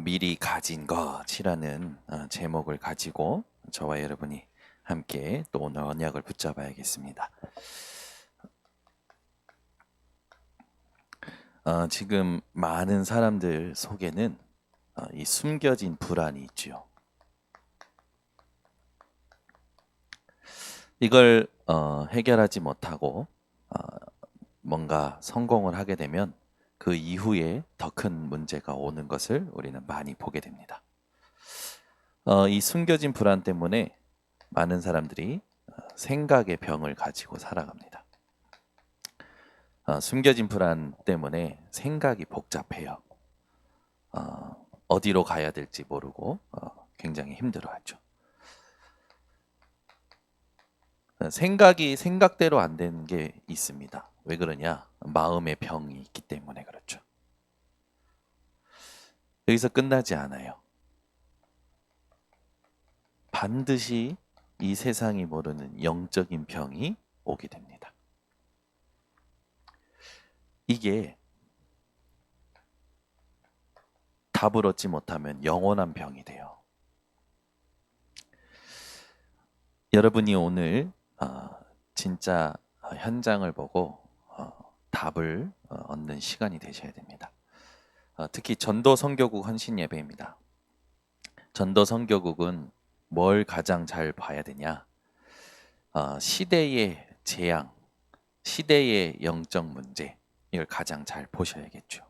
미리 가진 것이라는 제목을 가지고 저와 여러분이 함께 또 오늘 언약을 붙잡아야겠습니다. 지금 많은 사람들 속에는 이 숨겨진 불안이 있지요. 이걸 해결하지 못하고 뭔가 성공을 하게 되면 그 이후에 더 큰 문제가 오는 것을 우리는 많이 보게 됩니다. 이 숨겨진 불안 때문에 많은 사람들이 생각의 병을 가지고 살아갑니다. 숨겨진 불안 때문에 생각이 복잡해요. 어디로 가야 될지 모르고 굉장히 힘들어하죠. 생각이 생각대로 안 되는 게 있습니다. 왜 그러냐? 마음의 병이 있기 때문에 그렇죠. 여기서 끝나지 않아요. 반드시 이 세상이 모르는 영적인 병이 오게 됩니다. 이게 답을 얻지 못하면 영원한 병이 돼요. 여러분이 오늘 진짜 현장을 보고 답을 얻는 시간이 되셔야 됩니다. 특히 전도 선교국 헌신 예배입니다. 전도 선교국은 뭘 가장 잘 봐야 되냐? 시대의 재앙, 시대의 영적 문제, 이걸 가장 잘 보셔야겠죠.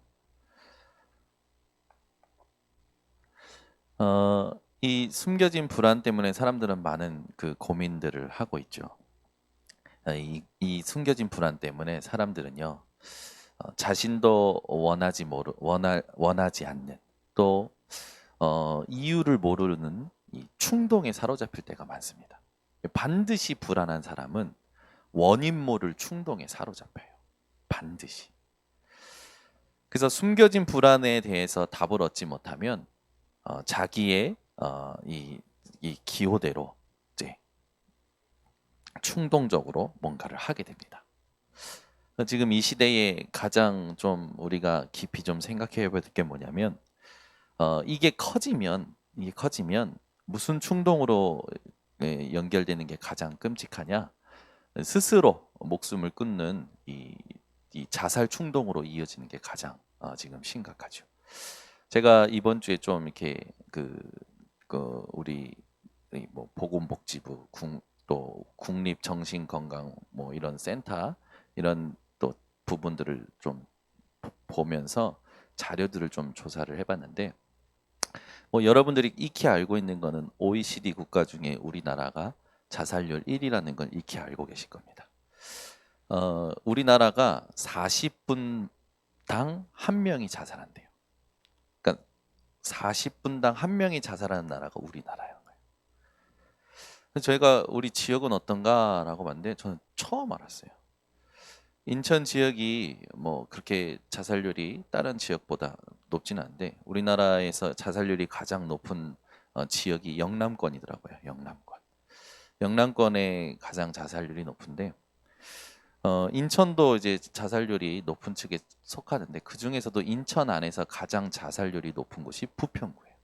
이 숨겨진 불안 때문에 사람들은 많은 그 고민들을 하고 있죠. 이 숨겨진 불안 때문에 사람들은요, 자신도 원하지 않는 또 이유를 모르는 이 충동에 사로잡힐 때가 많습니다. 반드시 불안한 사람은 원인 모를 충동에 사로잡혀요. 반드시. 그래서 숨겨진 불안에 대해서 답을 얻지 못하면 자기의 이 기호대로 이제 충동적으로 뭔가를 하게 됩니다. 지금 이 시대에 가장 좀 우리가 깊이 좀 생각해 볼 게 뭐냐면 이게 커지면 무슨 충동으로 연결되는 게 가장 끔찍하냐? 스스로 목숨을 끊는 이 자살 충동으로 이어지는 게 가장 지금 심각하죠. 제가 이번 주에 좀 이렇게 그 우리 뭐 보건복지부 또 국립정신건강 뭐 이런 센터 이런 또 부분들을 좀 보면서 자료들을 좀 조사를 해봤는데 뭐 여러분들이 익히 알고 있는 거는 OECD 국가 중에 우리나라가 자살률 1위라는 걸 익히 알고 계실 겁니다. 우리나라가 40분당 한 명이 자살한대요. 그러니까 40분당 한 명이 자살하는 나라가 우리나라예요. 그래서 저희가 우리 지역은 어떤가라고 봤는데 저는 처음 알았어요. 인천 지역이 뭐 그렇게 자살률이 다른 지역보다 높지는 않은데 우리나라에서 자살률이 가장 높은 지역이 영남권이더라고요. 영남권. 영남권에 가장 자살률이 높은데 인천도 이제 자살률이 높은 측에 속하는데 그 중에서도 인천 안에서 가장 자살률이 높은 곳이 부평구예요.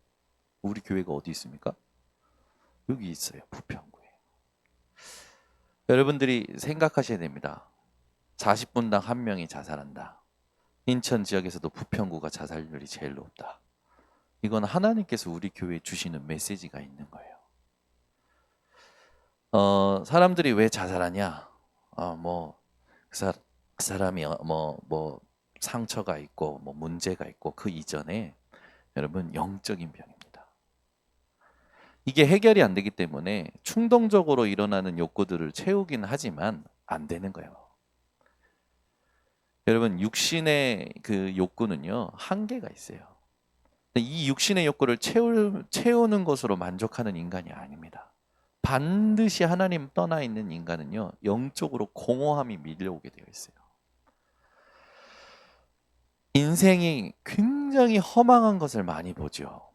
우리 교회가 어디 있습니까? 여기 있어요. 부평구에. 여러분들이 생각하셔야 됩니다. 40분당 한 명이 자살한다. 인천 지역에서도 부평구가 자살률이 제일 높다. 이건 하나님께서 우리 교회에 주시는 메시지가 있는 거예요. 사람들이 왜 자살하냐? 그 사람이 뭐 상처가 있고 뭐 문제가 있고 그 이전에 여러분 영적인 병입니다. 이게 해결이 안 되기 때문에 충동적으로 일어나는 욕구들을 채우긴 하지만 안 되는 거예요. 여러분 육신의 그 욕구는요 한계가 있어요. 이 육신의 욕구를 채우는 것으로 만족하는 인간이 아닙니다. 반드시 하나님 떠나 있는 인간은요 영적으로 공허함이 밀려오게 되어 있어요. 인생이 굉장히 허망한 것을 많이 보죠.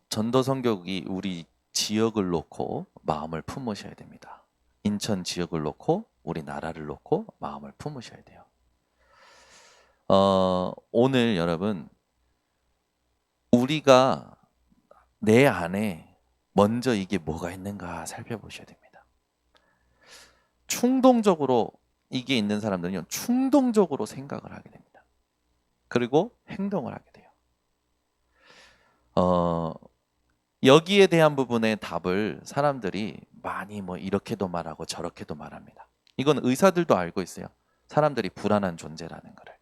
전도 선교국이 우리 지역을 놓고 마음을 품으셔야 됩니다. 인천 지역을 놓고 우리나라를 놓고 마음을 품으셔야 돼요. 오늘 여러분 우리가 내 안에 먼저 이게 뭐가 있는가 살펴보셔야 됩니다. 충동적으로 이게 있는 사람들은요, 충동적으로 생각을 하게 됩니다. 그리고 행동을 하게 돼요. 여기에 대한 부분의 답을 사람들이 많이 뭐 이렇게도 말하고 저렇게도 말합니다. 이건 의사들도 알고 있어요. 사람들이 불안한 존재라는 거를.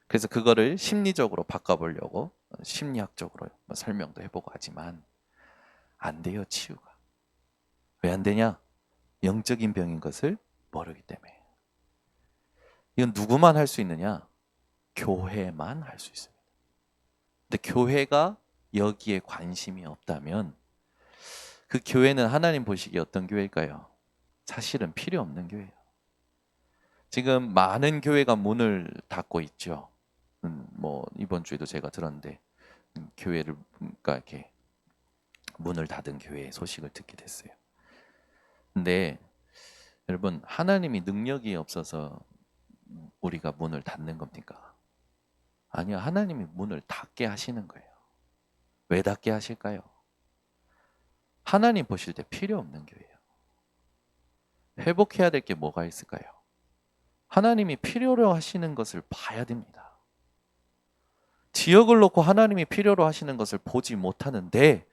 그래서 그거를 심리적으로 바꿔보려고 심리학적으로 설명도 해보고 하지만 안 돼요, 치유가. 왜 안 되냐? 영적인 병인 것을 모르기 때문에. 이건 누구만 할 수 있느냐? 교회만 할 수 있습니다. 근데 교회가 여기에 관심이 없다면 그 교회는 하나님 보시기에 어떤 교회일까요? 사실은 필요 없는 교회예요. 지금 많은 교회가 문을 닫고 있죠. 뭐 이번 주에도 제가 들었는데 교회를 그러니까 이렇게 문을 닫은 교회의 소식을 듣게 됐어요. 근데 여러분, 하나님이 능력이 없어서 우리가 문을 닫는 겁니까? 아니요, 하나님이 문을 닫게 하시는 거예요. 왜 닫게 하실까요? 하나님 보실 때 필요 없는 교회예요. 회복해야 될 게 뭐가 있을까요? 하나님이 필요로 하시는 것을 봐야 됩니다. 지역을 놓고 하나님이 필요로 하시는 것을 보지 못하는데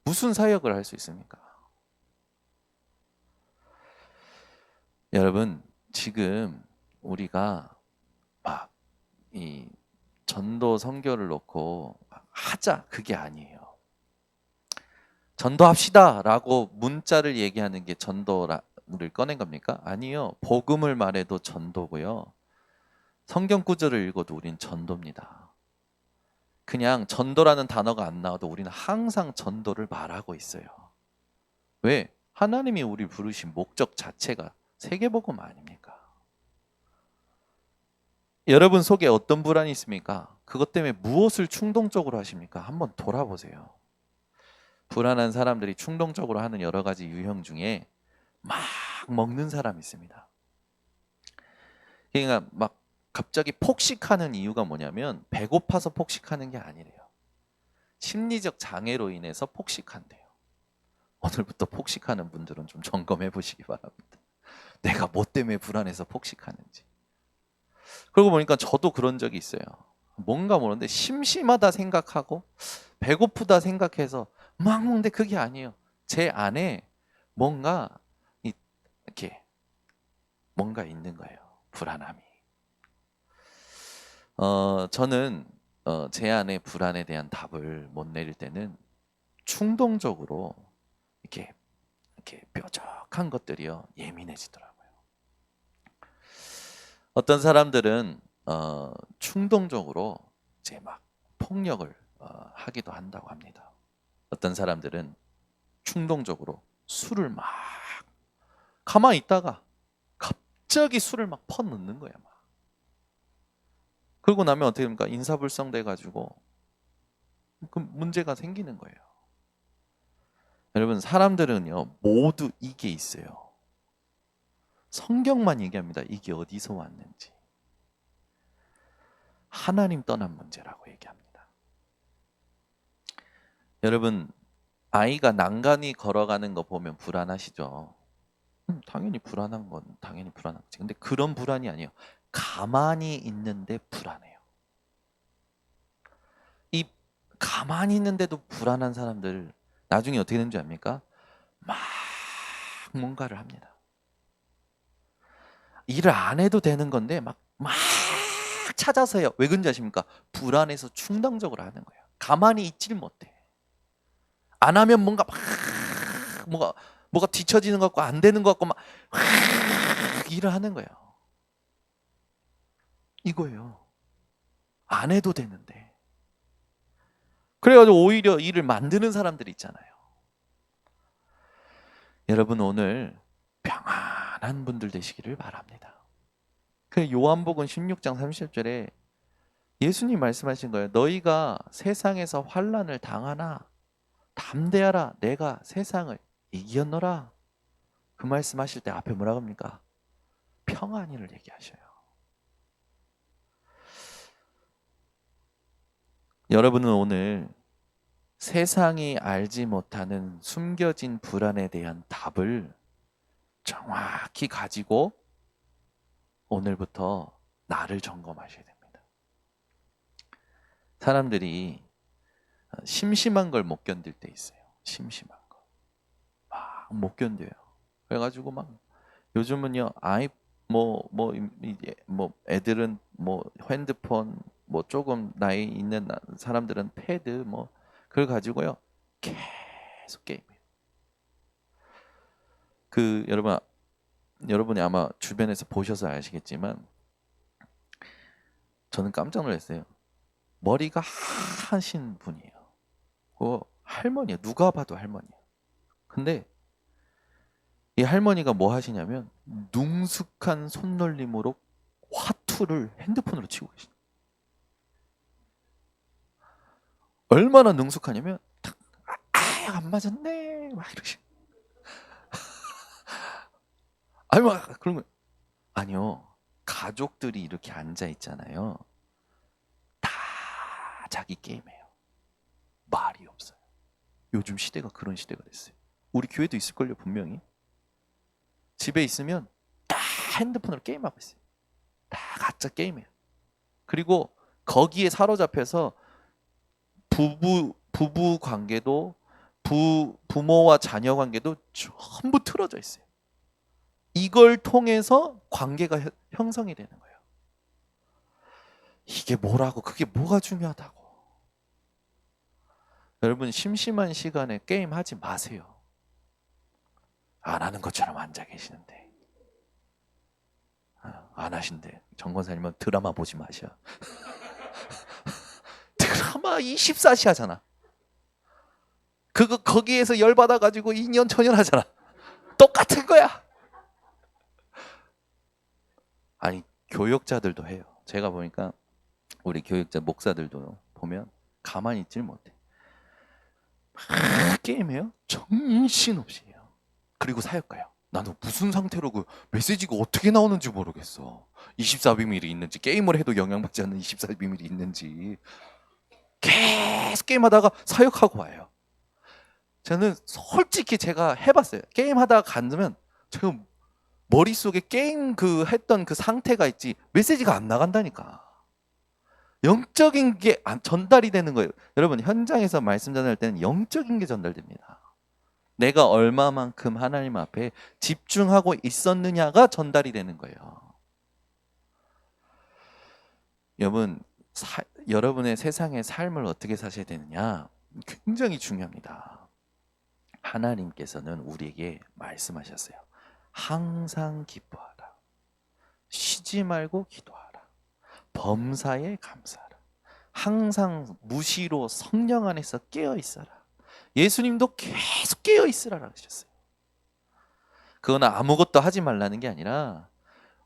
무슨 사역을 할 수 있습니까? 여러분, 지금 우리가 막 이 전도 선교를 놓고 하자, 그게 아니에요. 전도합시다라고 문자를 얘기하는 게 전도를 꺼낸 겁니까? 아니요. 복음을 말해도 전도고요. 성경 구절을 읽어도 우린 전도입니다. 그냥 전도라는 단어가 안 나와도 우리는 항상 전도를 말하고 있어요. 왜? 하나님이 우리 부르신 목적 자체가 세계복음 아닙니까? 여러분 속에 어떤 불안이 있습니까? 그것 때문에 무엇을 충동적으로 하십니까? 한번 돌아보세요. 불안한 사람들이 충동적으로 하는 여러 가지 유형 중에 막 먹는 사람이 있습니다. 그러니까 막 갑자기 폭식하는 이유가 뭐냐면 배고파서 폭식하는 게 아니래요. 심리적 장애로 인해서 폭식한대요. 오늘부터 폭식하는 분들은 좀 점검해 보시기 바랍니다. 내가 뭐 때문에 불안해서 폭식하는지. 그러고 보니까 저도 그런 적이 있어요. 뭔가 모르는데 심심하다 생각하고 배고프다 생각해서 막 먹는데 그게 아니에요. 제 안에 뭔가 이렇게 뭔가 있는 거예요. 불안함이. 저는 제 안의 불안에 대한 답을 못 내릴 때는 충동적으로 이렇게 뾰족한 것들이요 예민해지더라고요. 어떤 사람들은 충동적으로 이제 막 폭력을 하기도 한다고 합니다. 어떤 사람들은 충동적으로 술을 막 가만히 있다가 갑자기 술을 막 퍼넣는 거야. 막. 그러고 나면 어떻게 됩니까? 인사불성 돼가지고 그 문제가 생기는 거예요. 여러분, 사람들은요 모두 이게 있어요. 성경만 얘기합니다. 이게 어디서 왔는지. 하나님 떠난 문제라고 얘기합니다. 여러분, 아이가 난간히 걸어가는 거 보면 불안하시죠? 당연히 불안한 건 당연히 불안한 거지. 근데 그런 불안이 아니에요. 가만히 있는데 불안해요. 이 가만히 있는데도 불안한 사람들 나중에 어떻게 되는 줄 압니까? 막 뭔가를 합니다. 일을 안 해도 되는 건데 막 찾아서 해요. 왜 그런지 아십니까? 불안해서 충동적으로 하는 거예요. 가만히 있질 못해. 안 하면 뭔가 막 뭐가 뒤처지는 것 같고 안 되는 것 같고 막 일을 하는 거예요. 이거예요. 안 해도 되는데. 그래가지고 오히려 일을 만드는 사람들이 있잖아요. 여러분 오늘 평안한 분들 되시기를 바랍니다. 그 요한복음 16장 30절에 예수님 말씀하신 거예요. 너희가 세상에서 환난을 당하나 담대하라 내가 세상을 이겼노라. 그 말씀하실 때 앞에 뭐라고 합니까? 평안이를 얘기하셔요. 여러분은 오늘 세상이 알지 못하는 숨겨진 불안에 대한 답을 정확히 가지고 오늘부터 나를 점검하셔야 됩니다. 사람들이 심심한 걸 못 견딜 때 있어요. 심심한 거. 막 못 견뎌요. 그래가지고 막 요즘은요, 뭐 애들은 뭐 핸드폰, 뭐 조금 나이 있는 사람들은 패드, 뭐 그걸 가지고요 계속 게임해요. 그 여러분이 아마 주변에서 보셔서 아시겠지만 저는 깜짝 놀랐어요. 머리가 하신 분이에요. 그 할머니예요. 누가 봐도 할머니예요. 근데 이 할머니가 뭐 하시냐면 능숙한 손놀림으로 화투를 핸드폰으로 치고 계시죠. 얼마나 능숙하냐면 안 맞았네 막 이러시. 아니 막 그런 거 아니요. 가족들이 이렇게 앉아 있잖아요. 다 자기 게임해요. 말이 없어요. 요즘 시대가 그런 시대가 됐어요. 우리 교회도 있을걸요 분명히. 집에 있으면 다 핸드폰으로 게임하고 있어요. 다 가짜 게임해요. 그리고 거기에 사로잡혀서 부부 관계도 부모와 자녀 관계도 전부 틀어져 있어요. 이걸 통해서 관계가 형성이 되는 거예요. 이게 뭐라고? 그게 뭐가 중요하다고? 여러분 심심한 시간에 게임 하지 마세요. 안 하는 것처럼 앉아 계시는데 안 하신대. 정권사님은 드라마 보지 마셔. 드라마 24시 하잖아. 그거 거기에서 열받아 가지고 2년 천년 하잖아. 똑같은 거야. 아니 교역자들도 해요. 제가 보니까 우리 교역자 목사들도 보면 가만히 있질 못해. 막 게임해요. 정신없이 해요. 그리고 사역가요. 나는 무슨 상태로 그 메시지가 어떻게 나오는지 모르겠어. 24비밀이 있는지 게임을 해도 영향받지 않는 24비밀이 있는지 계속 게임하다가 사역하고 와요. 저는 솔직히 제가 해봤어요. 게임하다가 간다면 제가 머릿속에 게임 그 했던 그 상태가 있지 메시지가 안 나간다니까. 영적인 게 전달이 되는 거예요. 여러분 현장에서 말씀 전할 때는 영적인 게 전달됩니다. 내가 얼마만큼 하나님 앞에 집중하고 있었느냐가 전달이 되는 거예요. 여러분의 세상의 삶을 어떻게 사셔야 되느냐 굉장히 중요합니다. 하나님께서는 우리에게 말씀하셨어요. 항상 기뻐하라. 쉬지 말고 기도하라. 범사에 감사하라. 항상 무시로 성령 안에서 깨어 있어라. 예수님도 계속 깨어 있으라고 하셨어요. 그건 아무것도 하지 말라는 게 아니라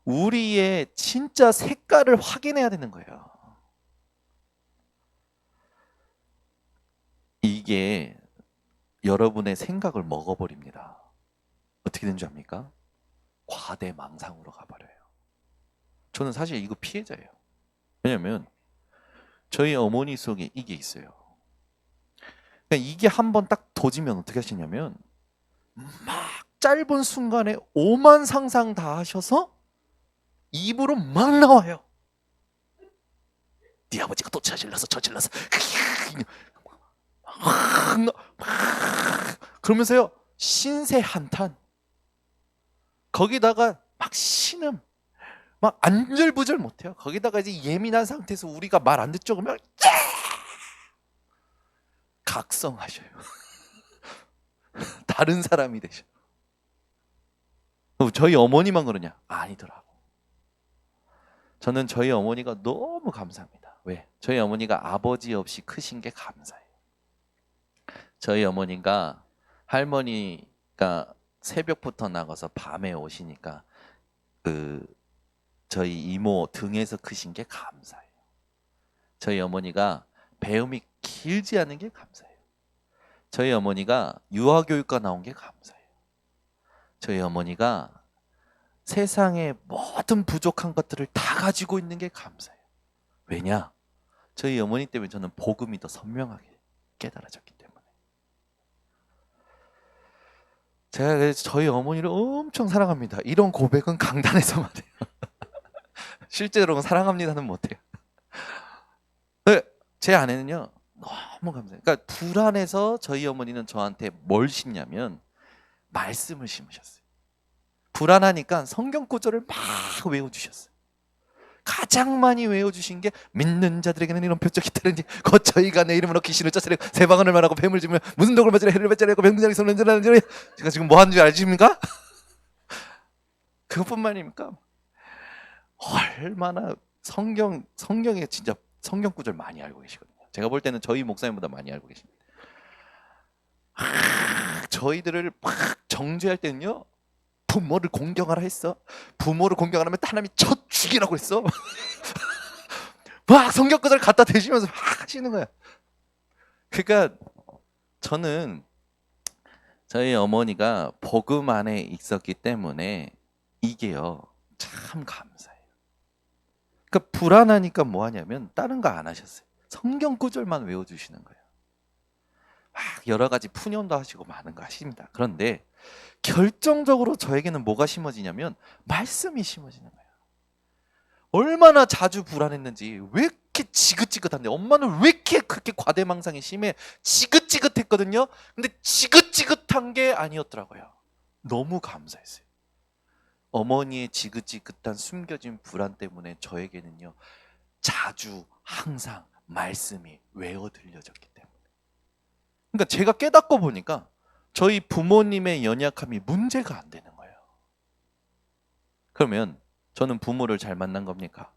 우리의 진짜 색깔을 확인해야 되는 거예요. 이게 여러분의 생각을 먹어버립니다. 어떻게 된 줄 압니까? 과대망상으로 가버려요. 저는 사실 이거 피해자예요. 왜냐면 저희 어머니 속에 이게 있어요. 그러니까 이게 한번 딱 도지면 어떻게 하시냐면 막 짧은 순간에 오만 상상 다 하셔서 입으로 막 나와요. 네 아버지가 또 저질러서 그러면서요 신세 한탄 거기다가 막 신음 막 안절부절 못해요. 거기다가 이제 예민한 상태에서 우리가 말 안 듣죠 그러면 각성하셔요. 다른 사람이 되셔. 저희 어머니만 그러냐? 아니더라고. 저는 저희 어머니가 너무 감사합니다. 왜? 저희 어머니가 아버지 없이 크신 게 감사해요. 저희 어머니가 할머니가 새벽부터 나가서 밤에 오시니까 저희 이모 등에서 크신 게 감사해요. 저희 어머니가 배움이 길지 않은 게 감사해요. 저희 어머니가 유아교육과 나온 게 감사해요. 저희 어머니가 세상의 모든 부족한 것들을 다 가지고 있는 게 감사해요. 왜냐? 저희 어머니 때문에 저는 복음이 더 선명하게 깨달아졌기 때문에. 제가 그래서 저희 어머니를 엄청 사랑합니다. 이런 고백은 강단에서만 해요. 실제로는 사랑합니다는 못해요. 네, 제 아내는요 너무 감사해요. 그러니까 불안해서 저희 어머니는 저한테 뭘 심냐면 말씀을 심으셨어요. 불안하니까 성경 구절을 막 외워주셨어요. 가장 많이 외워주신 게 믿는 자들에게는 이런 표적이 따르니 곧 저희가 내 이름으로 귀신을 쫓아내고 세방언을 말하고 뱀을 집으며 무슨 독을 맞으려 해를 뱉자려고 병들이 손을 전하는 자리. 제가 지금 뭐 하는 줄 아십니까? 그것뿐만입니까? 얼마나 성경에 진짜 성경 구절 많이 알고 계시거든요. 제가 볼 때는 저희 목사님보다 많이 알고 계십니다. 저희들을 막 정죄할 때는요. 부모를 공경하라 했어. 부모를 공경하라면 하나님이 쳐 죽이라고 했어. 막 성경 구절 갖다 대시면서 막 하시는 거야. 그러니까 저는 저희 어머니가 복음 안에 있었기 때문에 이게요 참 감사해요. 그러니까 불안하니까 뭐 하냐면 다른 거 안 하셨어요. 성경 구절만 외워주시는 거예요. 막 여러 가지 푸념도 하시고 많은 거 하십니다. 그런데 결정적으로 저에게는 뭐가 심어지냐면 말씀이 심어지는 거예요. 얼마나 자주 불안했는지, 왜 이렇게 지긋지긋한데, 엄마는 왜 이렇게 그렇게 과대망상이 심해? 지긋지긋했거든요. 근데 지긋지긋한 게 아니었더라고요. 너무 감사했어요. 어머니의 지긋지긋한 숨겨진 불안 때문에 저에게는요 자주 항상 말씀이 외워 들려졌기 때문에. 그러니까 제가 깨닫고 보니까 저희 부모님의 연약함이 문제가 안 되는 거예요. 그러면 저는 부모를 잘 만난 겁니까?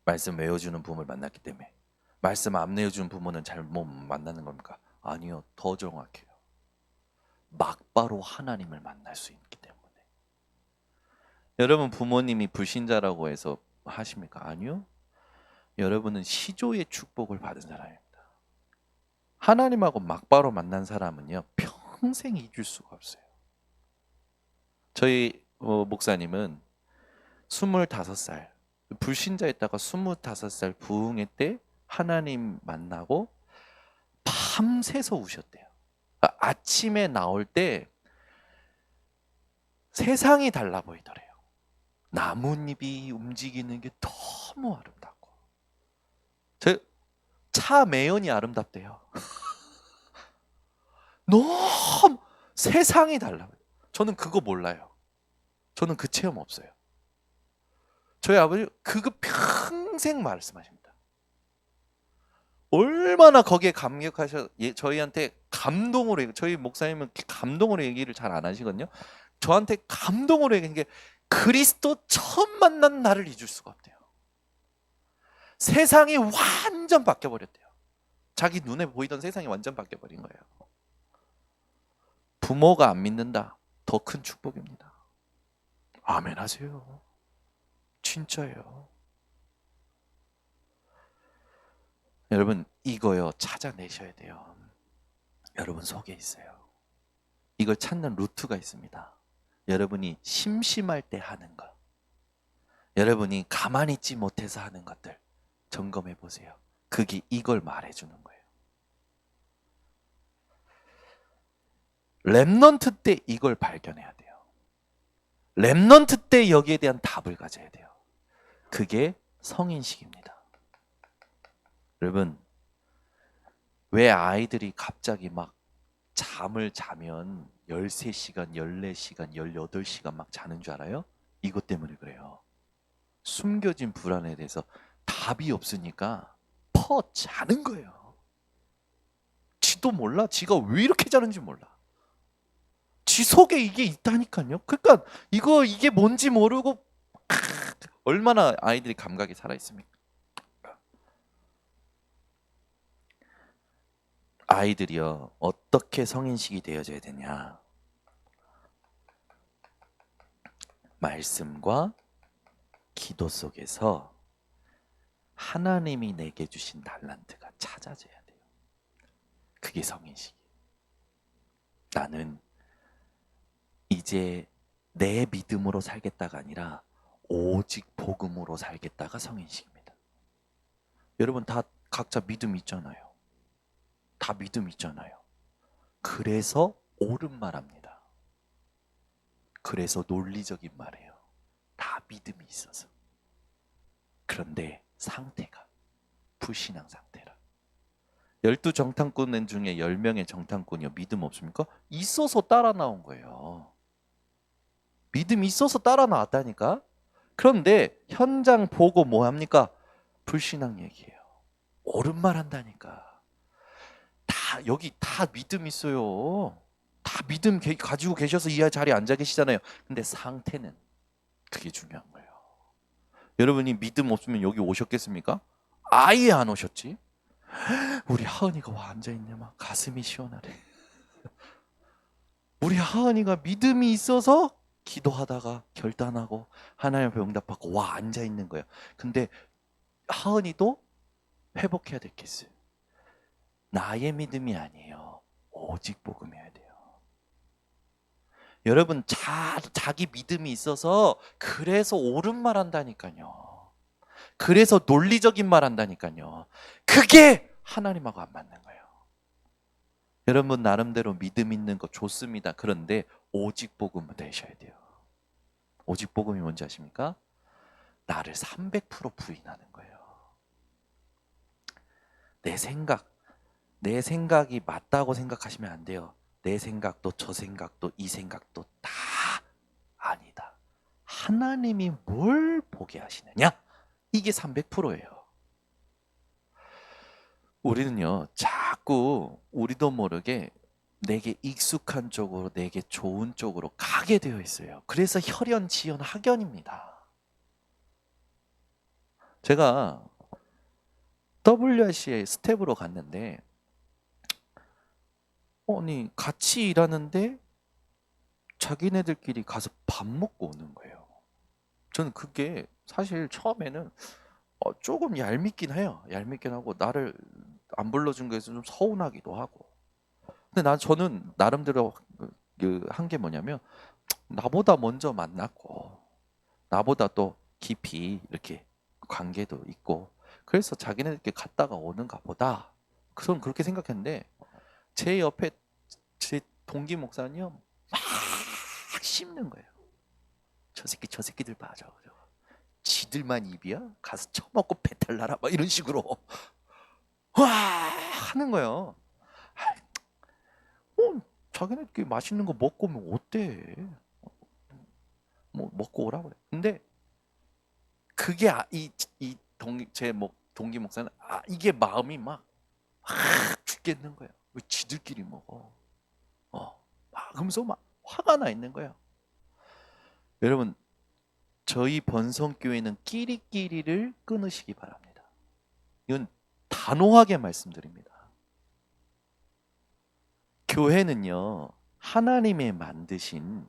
말씀 외워주는 부모를 만났기 때문에. 말씀 안 외워주는 부모는 잘 못 만나는 겁니까? 아니요, 더 정확해요. 막바로 하나님을 만날 수 있기 때문에. 여러분 부모님이 불신자라고 해서 하십니까? 아니요. 여러분은 시조의 축복을 받은 사람입니다. 하나님하고 막바로 만난 사람은요 평생 잊을 수가 없어요. 저희 목사님은 25살 불신자였다가 25살 부흥회 때 하나님 만나고 밤새서 우셨대요. 아침에 나올 때 세상이 달라 보이더래요. 나뭇잎이 움직이는 게 너무 아름답고 차 매연이 아름답대요. 너무 세상이 달라요. 저는 그거 몰라요. 저는 그 체험 없어요. 저희 아버지 그거 평생 말씀하십니다. 얼마나 거기에 감격하셔. 저희한테 감동으로, 저희 목사님은 감동으로 얘기를 잘 안 하시거든요. 저한테 감동으로 얘기한 게 그리스도 처음 만난 날을 잊을 수가 없대요. 세상이 완전 바뀌어 버렸대요. 자기 눈에 보이던 세상이 완전 바뀌어 버린 거예요. 부모가 안 믿는다. 더 큰 축복입니다. 아멘 하세요. 진짜예요. 여러분 이거요 찾아내셔야 돼요. 여러분 속에 있어요. 이걸 찾는 루트가 있습니다. 여러분이 심심할 때 하는 것, 여러분이 가만히 있지 못해서 하는 것들 점검해 보세요. 그게 이걸 말해주는 거예요. 렘넌트 때 이걸 발견해야 돼요. 렘넌트 때 여기에 대한 답을 가져야 돼요. 그게 성인식입니다. 여러분 왜 아이들이 갑자기 막 잠을 자면 13시간, 14시간, 18시간 막 자는 줄 알아요? 이것 때문에 그래요. 숨겨진 불안에 대해서 답이 없으니까 자는 거예요. 지도 몰라. 지가 왜 이렇게 자는지 몰라. 지 속에 이게 있다니까요. 그러니까 이게 뭔지 모르고 얼마나 아이들이 감각이 살아 있습니까? 아이들이요 어떻게 성인식이 되어져야 되냐? 말씀과 기도 속에서 하나님이 내게 주신 달란트가 찾아져야 돼요. 그게 성인식이에요. 나는 이제 내 믿음으로 살겠다가 아니라 오직 복음으로 살겠다가 성인식입니다. 여러분 다 각자 믿음 있잖아요. 다 믿음 있잖아요. 그래서 옳은 말 합니다. 그래서 논리적인 말이에요. 다 믿음이 있어서. 그런데 상태가 불신앙 상태라. 12정탐꾼 중에 10명의 정탐꾼이요. 믿음 없습니까? 있어서 따라 나온 거예요. 믿음이 있어서 따라 나왔다니까? 그런데 현장 보고 뭐 합니까? 불신앙 얘기예요. 옳은 말 한다니까. 다 여기 다 믿음 있어요. 다 믿음 가지고 계셔서 이 자리에 앉아 계시잖아요. 근데 상태는 그게 중요한 거예요. 여러분이 믿음 없으면 여기 오셨겠습니까? 아예 안 오셨지? 우리 하은이가 와 앉아있네. 막 가슴이 시원하래. 우리 하은이가 믿음이 있어서 기도하다가 결단하고 하나님 앞에 응답받고 와 앉아있는 거예요. 근데 하은이도 회복해야 될 게 있어요. 나의 믿음이 아니에요. 오직 복음이어야 돼요. 여러분 자기 믿음이 있어서 그래서 옳은 말 한다니까요. 그래서 논리적인 말 한다니까요. 그게 하나님하고 안 맞는 거예요. 여러분 나름대로 믿음 있는 거 좋습니다. 그런데 오직 복음을 되셔야 돼요. 오직 복음이 뭔지 아십니까? 나를 300% 부인하는 거예요. 내 생각이 맞다고 생각하시면 안 돼요. 내 생각도 저 생각도 이 생각도 다 아니다. 하나님이 뭘 보게 하시느냐? 이게 300%예요. 우리는요, 자꾸 우리도 모르게 내게 익숙한 쪽으로, 내게 좋은 쪽으로 가게 되어 있어요. 그래서 혈연, 지연, 학연입니다. 제가 WRC의 스텝으로 갔는데, 아니, 같이 일하는데 자기네들끼리 가서 밥 먹고 오는 거예요. 저는 그게 사실 처음에는 조금 얄밉긴 해요. 얄밉긴 하고 나를 안 불러준 거에서 좀 서운하기도 하고. 근데 저는 나름대로 한 게 뭐냐면 나보다 먼저 만났고 나보다 또 깊이 이렇게 관계도 있고 그래서 자기네들끼리 갔다가 오는가 보다. 저는 그렇게 생각했는데 제 옆에 제 동기 목사는요 막 씹는 거예요. 저 새끼들 봐. 저 지들만 입이야? 가서 처먹고 배탈 나라 막 이런 식으로 와 하는 거예요. 자기네끼리 맛있는 거 먹고 오면 어때? 뭐 먹고 오라고 그래. 근데 그게 제 동기 목사는 이게 마음이 막 죽겠는 거예요. 왜 지들끼리 먹어? 막 그러면서 막 화가 나 있는 거예요. 여러분 저희 번성교회는 끼리끼리를 끊으시기 바랍니다. 이건 단호하게 말씀드립니다. 교회는요 하나님의 만드신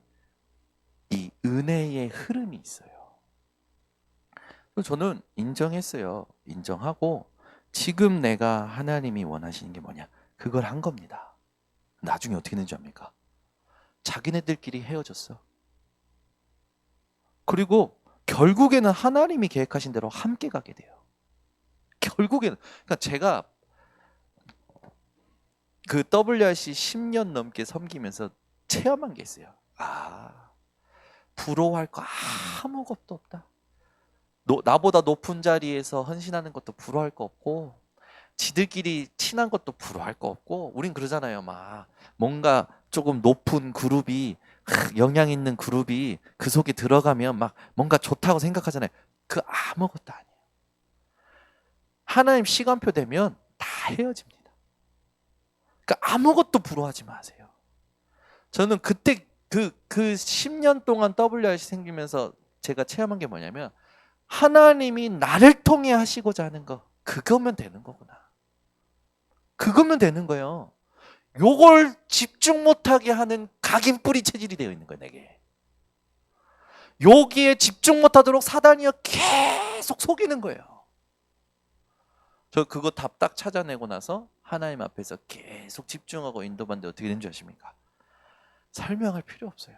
이 은혜의 흐름이 있어요. 저는 인정했어요. 인정하고 지금 내가 하나님이 원하시는 게 뭐냐 그걸 한 겁니다. 나중에 어떻게 되는지 압니까? 자기네들끼리 헤어졌어. 그리고 결국에는 하나님이 계획하신 대로 함께 가게 돼요. 결국에는 그러니까 제가 그 WRC 10년 넘게 섬기면서 체험한 게 있어요. 부러워할 거 아무것도 없다. 나보다 높은 자리에서 헌신하는 것도 부러워할 거 없고 지들끼리 친한 것도 부러워할 거 없고 우린 그러잖아요. 막 뭔가 조금 높은 그룹이 영향 있는 그룹이 그 속에 들어가면 막 뭔가 좋다고 생각하잖아요. 그 아무것도 아니에요. 하나님 시간표 되면 다 헤어집니다. 그러니까 아무것도 부러워하지 마세요. 저는 그때 그 10년 동안 WRC 생기면서 제가 체험한 게 뭐냐면 하나님이 나를 통해 하시고자 하는 거 그거면 되는 거구나. 그거면 되는 거예요. 요걸 집중 못하게 하는 각인뿌리 체질이 되어 있는 거예요. 내게. 여기에 집중 못하도록 사단이요 계속 속이는 거예요. 저 그거 답딱 찾아내고 나서 하나님 앞에서 계속 집중하고 인도받는데 어떻게 된 줄 아십니까? 설명할 필요 없어요.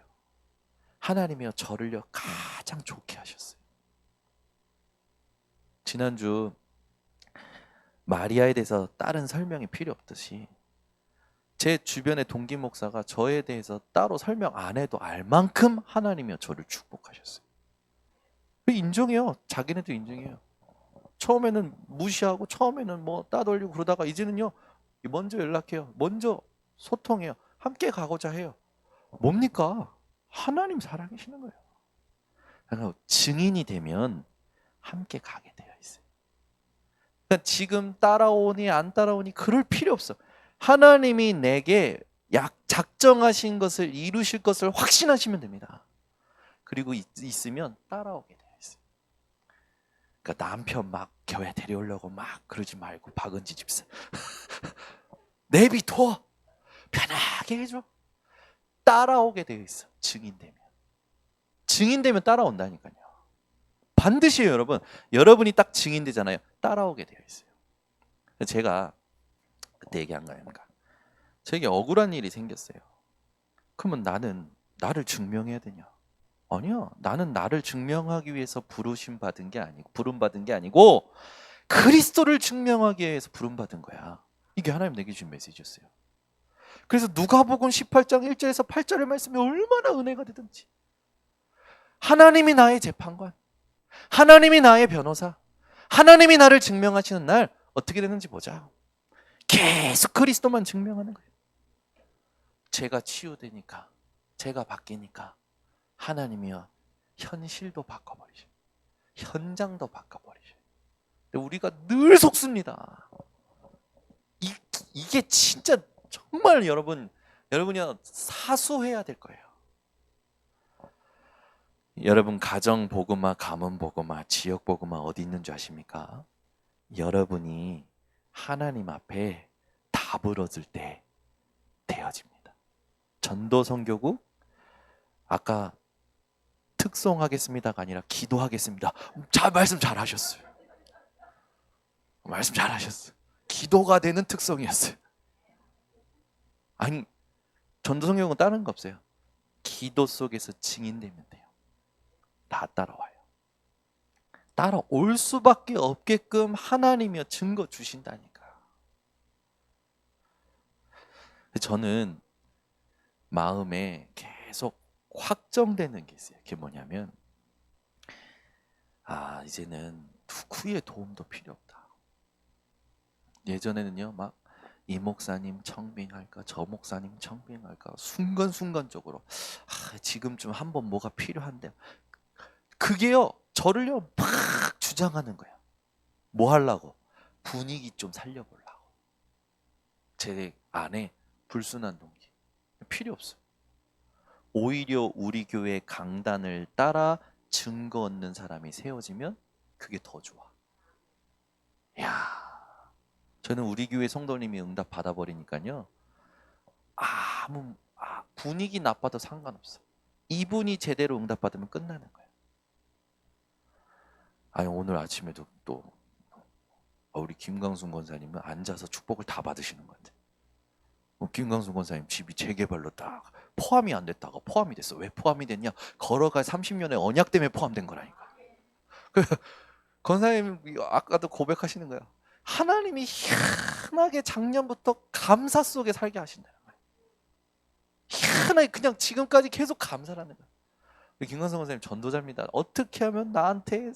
하나님이요 저를요 가장 좋게 하셨어요. 지난주 마리아에 대해서 다른 설명이 필요 없듯이 제 주변의 동기 목사가 저에 대해서 따로 설명 안 해도 알 만큼 하나님이여 저를 축복하셨어요. 인정해요. 자기네도 인정해요. 처음에는 무시하고 처음에는 뭐 따돌리고 그러다가 이제는요 먼저 연락해요. 먼저 소통해요. 함께 가고자 해요. 뭡니까? 하나님 살아계시는 거예요. 그러니까 증인이 되면 함께 가게 되어 있어요. 그러니까 지금 따라오니 안 따라오니 그럴 필요 없어. 하나님이 내게 작정하신 것을 이루실 것을 확신하시면 됩니다. 그리고 있으면 따라오게 돼요. 그러니까 남편 막 교회 데려오려고 막 그러지 말고 박은지 집사 내비둬 편하게 해줘. 따라오게 되어 있어. 증인되면 따라온다니까요. 반드시요. 여러분이 딱 증인되잖아요. 따라오게 되어 있어요. 제가 그때 얘기한 거예요. 저에게 억울한 일이 생겼어요. 그러면 나는 나를 증명해야 되냐? 아니야. 나는 나를 증명하기 위해서 부름 받은 게 아니고 그리스도를 증명하기 위해서 부름 받은 거야. 이게 하나님 내게 주신 메시지였어요. 그래서 누가복음 18장 1절에서 8절의 말씀이 얼마나 은혜가 되든지 하나님이 나의 재판관, 하나님이 나의 변호사, 하나님이 나를 증명하시는 날 어떻게 되는지 보자. 계속 그리스도만 증명하는 거예요. 제가 치유되니까, 제가 바뀌니까 하나님이요 현실도 바꿔버리셔. 현장도 바꿔버리셔. 우리가 늘 속습니다. 이게 진짜 정말 여러분이 사수해야 될 거예요. 여러분 가정 복음화, 가문 복음화, 지역 복음화 어디 있는 줄 아십니까? 여러분이 하나님 앞에 답을 얻을 때 되어집니다. 전도 선교국 아까 특송하겠습니다가 아니라 기도하겠습니다. 말씀 잘하셨어요. 말씀 잘하셨어요. 기도가 되는 특송이었어요. 아니 전도 선교국은 다른 거 없어요. 기도 속에서 증인되면 돼요. 다 따라와요. 따라올 수밖에 없게끔 하나님이여 증거 주신다니까. 저는 마음에 계속 확정되는 게 있어요. 그게 뭐냐면 이제는 누구의 도움도 필요 없다. 예전에는요 막 이 목사님 청빙할까 저 목사님 청빙할까 순간순간적으로 지금쯤 한번 뭐가 필요한데 그게요 저를요 막 주장하는 거예요. 뭐 하려고? 분위기 좀 살려보려고. 제 안에 불순한 동기 필요 없어요. 오히려 우리 교회 강단을 따라 증거 얻는 사람이 세워지면 그게 더 좋아. 야, 저는 우리 교회 성도님이 응답 받아버리니까요. 분위기 나빠도 상관없어. 이분이 제대로 응답 받으면 끝나는 거예요. 오늘 아침에도 또 우리 김광순 권사님은 앉아서 축복을 다 받으시는 것 같아요. 김광순 권사님 집이 재개발로 딱 포함이 안 됐다가 포함이 됐어. 왜 포함이 됐냐? 걸어갈 30년의 언약 때문에 포함된 거라니까. 권사님 아까도 고백하시는 거예요. 하나님이 희한하게 작년부터 감사 속에 살게 하신다는 거예요. 희한하게 그냥 지금까지 계속 감사라는 거예요. 김광선 권사님 전도자입니다. 어떻게 하면 나한테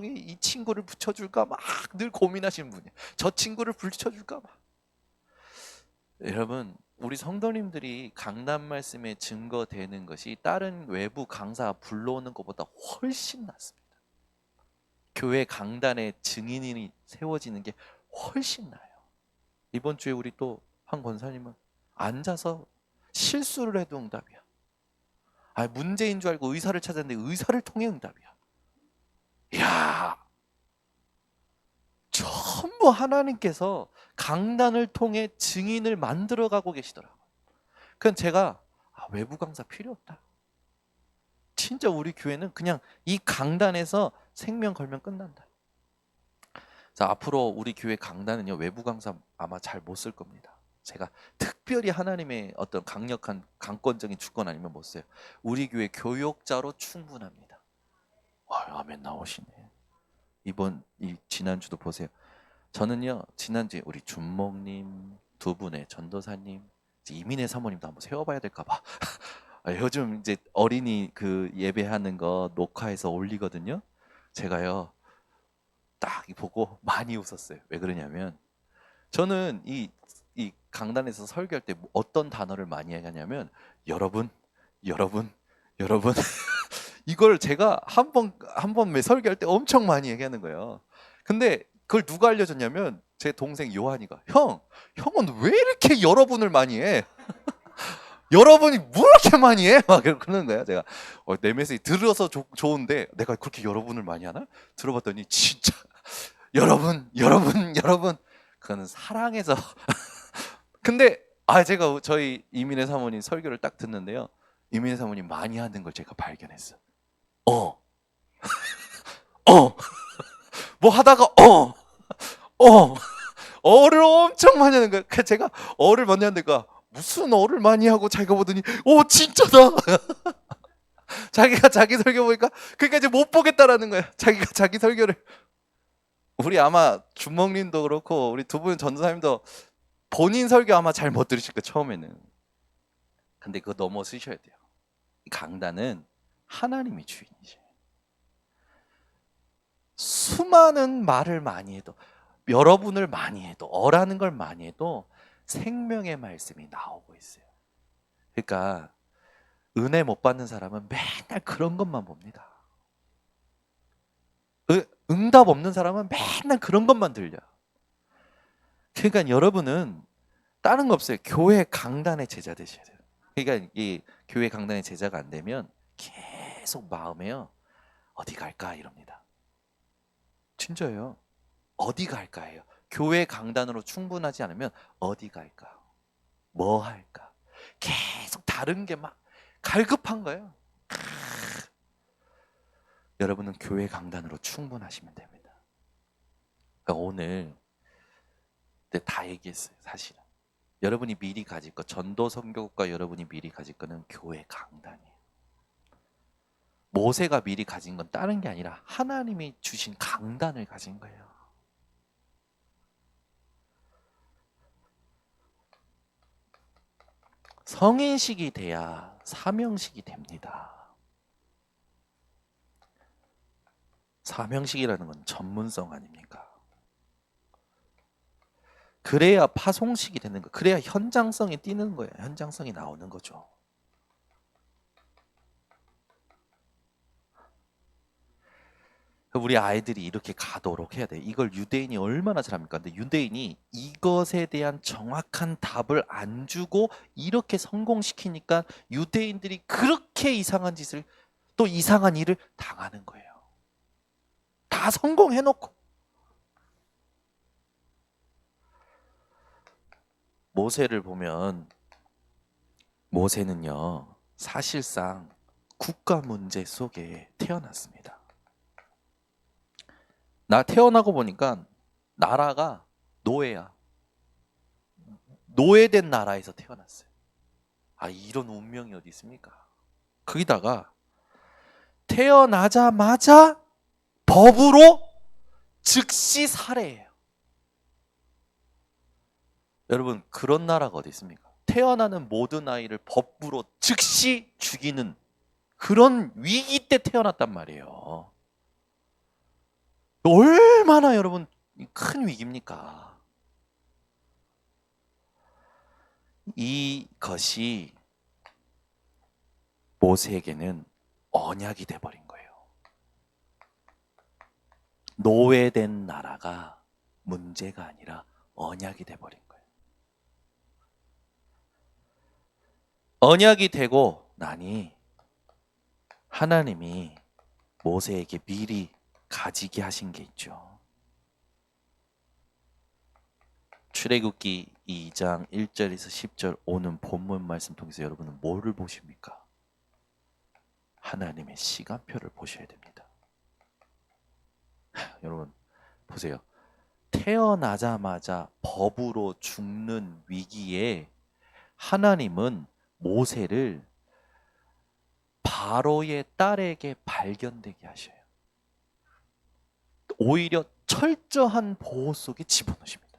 이 친구를 붙여줄까 막 늘 고민하시는 분이에요. 저 친구를 붙여줄까 막. 여러분 우리 성도님들이 강단 말씀에 증거되는 것이 다른 외부 강사 불러오는 것보다 훨씬 낫습니다. 교회 강단에 증인이 세워지는 게 훨씬 나아요. 이번 주에 우리 또 한 권사님은 앉아서 실수를 해도 응답이야. 문제인 줄 알고 의사를 찾았는데 의사를 통해 응답이야. 이야, 전부 하나님께서 강단을 통해 증인을 만들어가고 계시더라고요. 그건 제가 외부 강사 필요 없다. 진짜 우리 교회는 그냥 이 강단에서 생명 걸면 끝난다. 자, 앞으로 우리 교회 강단은요 외부 강사 아마 잘 못 쓸 겁니다. 제가 특별히 하나님의 어떤 강력한 강권적인 주권 아니면 못 써요. 우리 교회 교역자로 충분합니다. 아멘 나오시네. 지난주도 보세요. 저는요 지난주에 우리 준목님 두 분의 전도사님 이민혜 사모님도 한번 세워봐야 될까 봐. 요즘 이제 어린이 그 예배하는 거 녹화해서 올리거든요. 제가요 딱 보고 많이 웃었어요. 왜 그러냐면 저는 이 강단에서 설교할 때 어떤 단어를 많이 하냐면 여러분, 여러분, 여러분 이걸 제가 한 번 설교할 때 엄청 많이 얘기하는 거예요. 근데 그걸 누가 알려줬냐면 제 동생 요한이가 형은 왜 이렇게 여러분을 많이 해? 여러분이 뭐 이렇게 많이 해? 막 그러는 거야. 제가 내 메시지 들어서 좋은데 내가 그렇게 여러분을 많이 하나? 들어봤더니 진짜 여러분 그거는 사랑해서 근데 제가 저희 이민혜 사모님 설교를 딱 듣는데요. 이민혜 사모님 많이 하는 걸 제가 발견했어. 어, 어, 뭐 하다가 어, 어를 엄청 많이 하는 거야. 그래서 제가 어를 많이 하니까 무슨 어를 많이 하고 자기가 보더니 진짜다. 자기가 자기 설교 보니까 그러니까 이제 못 보겠다라는 거야. 자기가 자기 설교를 우리 아마 주먹님도 그렇고 우리 두 분 전도사님도 본인 설교 아마 잘 못 들으실 거예요 처음에는. 근데 그거 넘어 쓰셔야 돼요. 강단은 하나님이 주인이세요. 수많은 말을 많이 해도 여러분을 많이 해도 어라는 걸 많이 해도 생명의 말씀이 나오고 있어요. 그러니까 은혜 못 받는 사람은 맨날 그런 것만 봅니다. 응답 없는 사람은 맨날 그런 것만 들려. 그러니까 여러분은 다른 거 없어요. 교회 강단의 제자 되셔야 돼요. 그러니까 이 교회 강단의 제자가 안 되면 계속 마음에요. 어디 갈까 이럽니다. 진짜예요. 어디 갈까예요. 교회 강단으로 충분하지 않으면 어디 갈까? 뭐 할까? 계속 다른 게 막 갈급한 거예요. 여러분은 교회 강단으로 충분하시면 됩니다. 그러니까 오늘 다 얘기했어요. 사실은 여러분이 미리 가질 것, 전도 선교국과 여러분이 미리 가질 거는 교회 강단이에요. 모세가 미리 가진 건 다른 게 아니라 하나님이 주신 강단을 가진 거예요. 성인식이 돼야 사명식이 됩니다. 사명식이라는 건 전문성 아닙니까? 그래야 파송식이 되는 거. 그래야 현장성이 뛰는 거예요. 현장성이 나오는 거죠. 우리 아이들이 이렇게 가도록 해야 돼요. 이걸 유대인이 얼마나 잘합니까? 근데 유대인이 이것에 대한 정확한 답을 안 주고 이렇게 성공시키니까 유대인들이 그렇게 이상한 짓을 또 이상한 일을 당하는 거예요. 다 성공해놓고. 모세를 보면 모세는요 사실상 국가 문제 속에 태어났습니다. 나 태어나고 보니까 나라가 노예야. 노예된 나라에서 태어났어요. 이런 운명이 어디 있습니까? 거기다가 태어나자마자 법으로 즉시 살해해요. 여러분 그런 나라가 어디 있습니까? 태어나는 모든 아이를 법으로 즉시 죽이는 그런 위기 때 태어났단 말이에요. 얼마나 여러분 큰 위기입니까? 이것이 모세에게는 언약이 돼버린 거예요. 노예된 나라가 문제가 아니라 언약이 돼버린 거예요. 언약이 되고 나니 하나님이 모세에게 미리 가지게 하신 게 있죠. 출애굽기 2장 1절에서 10절 오는 본문 말씀 통해서 여러분은 뭐를 보십니까? 하나님의 시간표를 보셔야 됩니다. 여러분 보세요. 태어나자마자 법으로 죽는 위기에 하나님은 모세를 바로의 딸에게 발견되게 하셔요. 오히려 철저한 보호 속에 집어넣으십니다.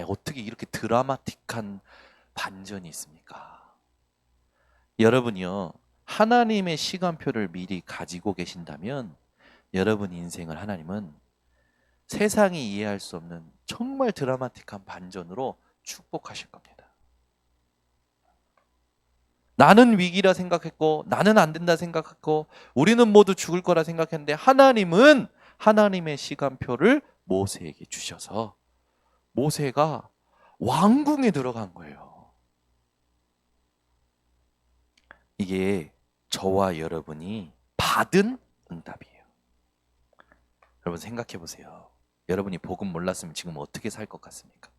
어떻게 이렇게 드라마틱한 반전이 있습니까? 여러분이요, 하나님의 시간표를 미리 가지고 계신다면 여러분 인생을 하나님은 세상이 이해할 수 없는 정말 드라마틱한 반전으로 축복하실 겁니다. 나는 위기라 생각했고, 나는 안 된다 생각했고, 우리는 모두 죽을 거라 생각했는데, 하나님은 하나님의 시간표를 모세에게 주셔서 모세가 왕궁에 들어간 거예요. 이게 저와 여러분이 받은 응답이에요. 여러분 생각해 보세요. 여러분이 복음 몰랐으면 지금 어떻게 살 것 같습니까?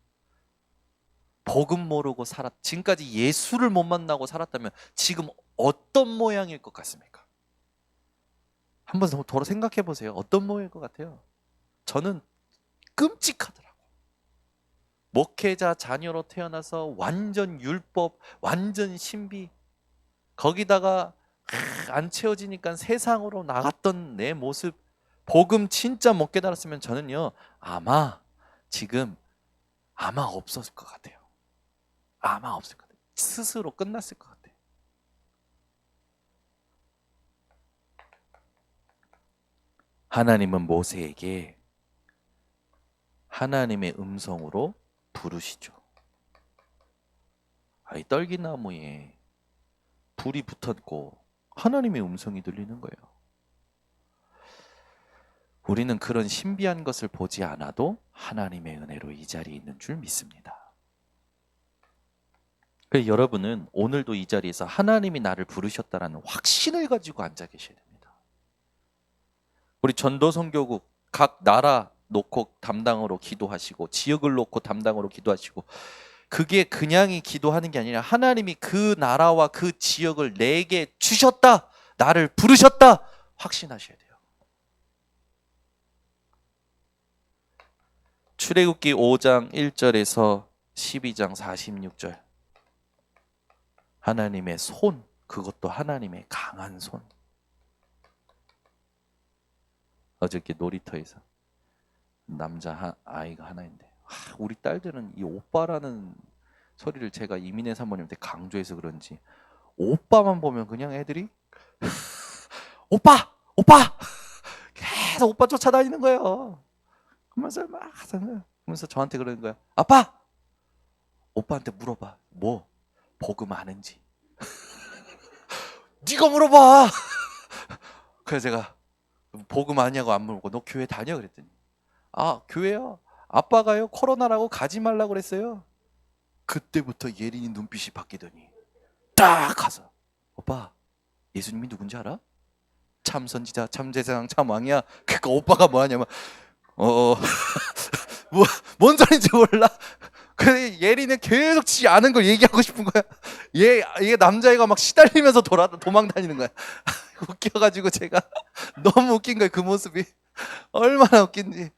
복음 모르고 지금까지 예수를 못 만나고 살았다면 지금 어떤 모양일 것 같습니까? 한번 더 생각해 보세요. 어떤 모양일 것 같아요? 저는 끔찍하더라고. 목회자 자녀로 태어나서 완전 율법, 완전 신비, 거기다가 안 채워지니까 세상으로 나갔던 내 모습, 복음 진짜 못 깨달았으면 저는요, 지금 없었을 것 같아요. 없을 것 같아요. 스스로 끝났을 것 같아요. 하나님은 모세에게 하나님의 음성으로 부르시죠. 이 떨기나무에 불이 붙었고 하나님의 음성이 들리는 거예요. 우리는 그런 신비한 것을 보지 않아도 하나님의 은혜로 이 자리에 있는 줄 믿습니다. 그래서 여러분은 오늘도 이 자리에서 하나님이 나를 부르셨다라는 확신을 가지고 앉아 계셔야 됩니다. 우리 전도선교국 각 나라 놓고 담당으로 기도하시고, 지역을 놓고 담당으로 기도하시고, 그게 그냥이 기도하는 게 아니라 하나님이 그 나라와 그 지역을 내게 주셨다, 나를 부르셨다 확신하셔야 돼요. 출애굽기 5장 1절에서 12장 46절, 하나님의 손, 그것도 하나님의 강한 손. 어저께 놀이터에서 아이가 하나 있는데, 우리 딸들은 이 오빠라는 소리를 제가 이민혜 사모님한테 강조해서 그런지 오빠만 보면 그냥 애들이 오빠! 계속 오빠 쫓아다니는 거예요. 그러면서 저한테 그러는 거야. 아빠! 오빠한테 물어봐. 뭐? 복음 아는지. 네가 물어봐. 그래서 제가 복음 아냐고 안 물어보고, 너 교회 다녀? 그랬더니, 교회요? 아빠가요 코로나라고 가지 말라고 그랬어요. 그때부터 예린이 눈빛이 바뀌더니 딱 가서, 오빠 예수님이 누군지 알아? 참 선지자, 참 제사장, 참 왕이야. 그러니까 오빠가 뭐 하냐면 뭔 소리인지 몰라. 그래, 예린은 계속 지 아는 걸 얘기하고 싶은 거야. 얘 남자애가 막 시달리면서 도망 다니는 거야. 웃겨가지고 제가 너무 웃긴 거야. 그 모습이 얼마나 웃긴지.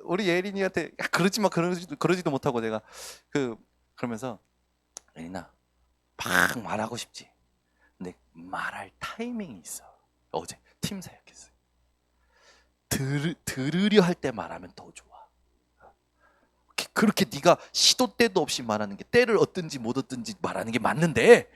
우리 예린이한테 그러지 마, 그러지도 못하고 내가 그러면서, 예린아 막 말하고 싶지. 근데 말할 타이밍이 있어. 어제 팀 사역했어요. 들으려 할 때 말하면 더 좋아. 그렇게 네가 시도 때도 없이 말하는 게, 때를 얻든지 못 얻든지 말하는 게 맞는데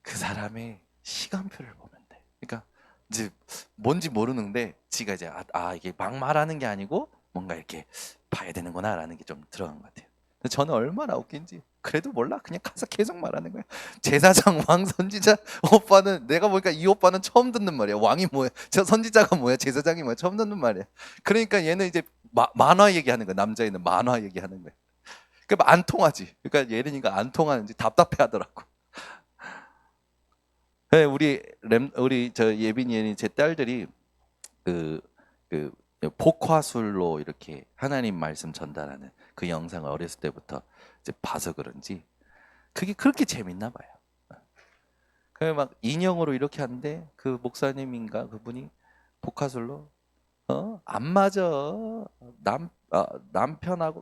그 사람의 시간표를 보면 돼. 그러니까 이제 뭔지 모르는데 지가 이제 이게 막 말하는 게 아니고 뭔가 이렇게 봐야 되는구나라는 게 좀 들어간 것 같아요. 저는 얼마나 웃긴지. 그래도 몰라, 그냥 가서 계속 말하는 거야. 제사장, 왕, 선지자. 오빠는, 내가 보니까 이 오빠는 처음 듣는 말이야. 왕이 뭐야, 저 선지자가 뭐야, 제사장이 뭐야, 처음 듣는 말이야. 그러니까 얘는 이제 만화 얘기하는 거야. 남자애는 만화 얘기하는 거야. 그러니까 안 통하지. 그러니까 예린이가 안 통하는지 답답해하더라고. 네, 우리 저 예빈이, 제 딸들이 그 복화술로 이렇게 하나님 말씀 전달하는 그 영상을 어렸을 때부터 이제 봐서 그런지 그게 그렇게 재밌나 봐요. 그래 막 인형으로 이렇게 하는데, 그 목사님인가 그분이 복화술로 안 맞아.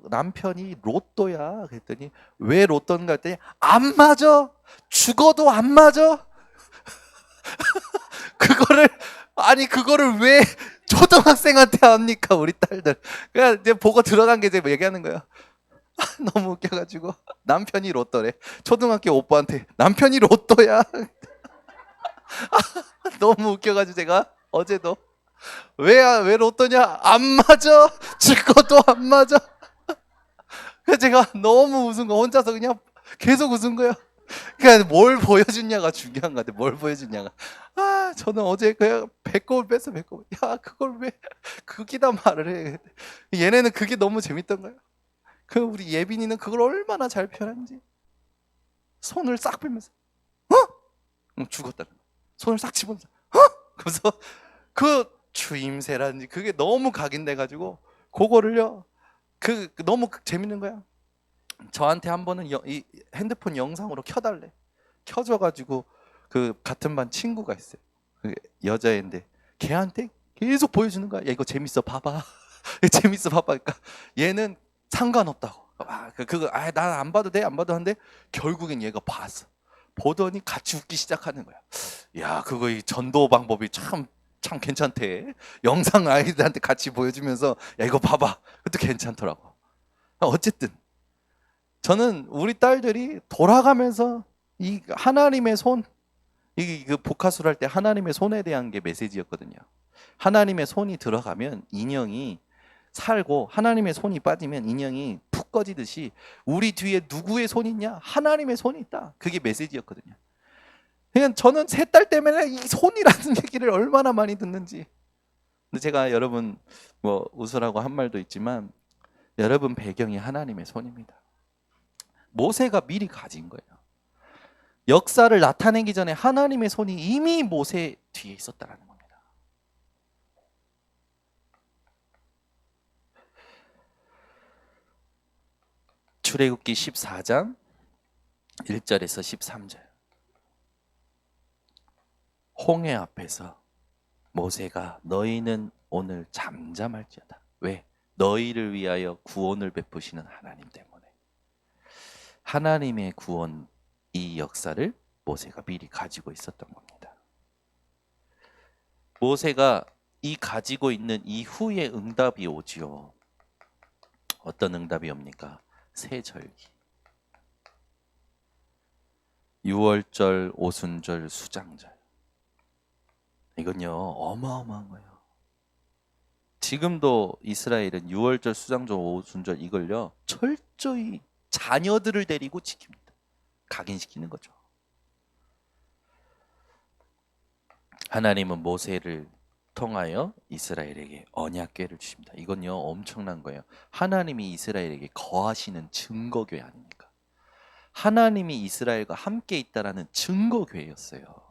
남편이 로또야. 그랬더니 왜 로또인가 했더니 안 맞아. 죽어도 안 맞아. 그거를 왜 초등학생한테 합니까 우리 딸들. 그냥 이제 보고 들어간 게 이제 얘기하는 거예요. 너무 웃겨가지고 남편이 로또래. 초등학교 오빠한테 남편이 로또야. 너무 웃겨가지고 제가 어제도 왜 로또냐? 안 맞아. 죽어도 안 맞아. 그래서 제가 너무 웃은 거 혼자서 그냥 계속 웃은 거예요. 그러니까 뭘 보여주냐가 중요한 것 같아. 뭘 보여주냐가. 저는 어제 그냥 배꼽을 뺐어, 배꼽. 야, 그걸 왜 그기다 말을 해. 얘네는 그게 너무 재밌던 거예요. 그 우리 예빈이는 그걸 얼마나 잘 표현하는지. 손을 싹 빼면서 죽었다. 손을 싹 집으면서 그래서 그 추임새라든지 그게 너무 각인돼 가지고 그거를요. 너무 재밌는 거야. 저한테 한 번은 이 핸드폰 영상으로 켜달래. 켜줘가지고 그 같은 반 친구가 있어요. 그 여자애인데 걔한테 계속 보여주는 거야. 야 이거 재밌어 봐봐. 재밌어 봐봐. 그러니까 얘는 상관없다고. 난 안 봐도 돼, 안 봐도 한데 결국엔 얘가 봤어. 보더니 같이 웃기 시작하는 거야. 야 그거 이 전도 방법이 참 괜찮대. 영상 아이들한테 같이 보여주면서 야 이거 봐봐. 그것도 괜찮더라고. 어쨌든 저는 우리 딸들이 돌아가면서 이 하나님의 손, 그 복화술 할 때 하나님의 손에 대한 게 메시지였거든요. 하나님의 손이 들어가면 인형이 살고 하나님의 손이 빠지면 인형이 푹 꺼지듯이 우리 뒤에 누구의 손이 있냐? 하나님의 손이 있다. 그게 메시지였거든요. 그냥 저는 세 딸 때문에 이 손이라는 얘기를 얼마나 많이 듣는지. 근데 제가 여러분 뭐 웃으라고 한 말도 있지만 여러분 배경이 하나님의 손입니다. 모세가 미리 가진 거예요. 역사를 나타내기 전에 하나님의 손이 이미 모세 뒤에 있었다라는 겁니다. 출애굽기 14장 1절에서 13절. 홍해 앞에서 모세가 너희는 오늘 잠잠할지어다. 왜? 너희를 위하여 구원을 베푸시는 하나님 때문에. 하나님의 구원 이 역사를 모세가 미리 가지고 있었던 겁니다. 모세가 이 가지고 있는 이후에 응답이 오지요. 어떤 응답이 옵니까? 세절기. 유월절, 오순절, 수장절. 이건요 어마어마한 거예요. 지금도 이스라엘은 유월절, 수장절, 오순절 이걸요 철저히 자녀들을 데리고 지킵니다. 각인시키는 거죠. 하나님은 모세를 통하여 이스라엘에게 언약궤를 주십니다. 이건요 엄청난 거예요. 하나님이 이스라엘에게 거하시는 증거궤 아닙니까? 하나님이 이스라엘과 함께 있다라는 증거궤였어요.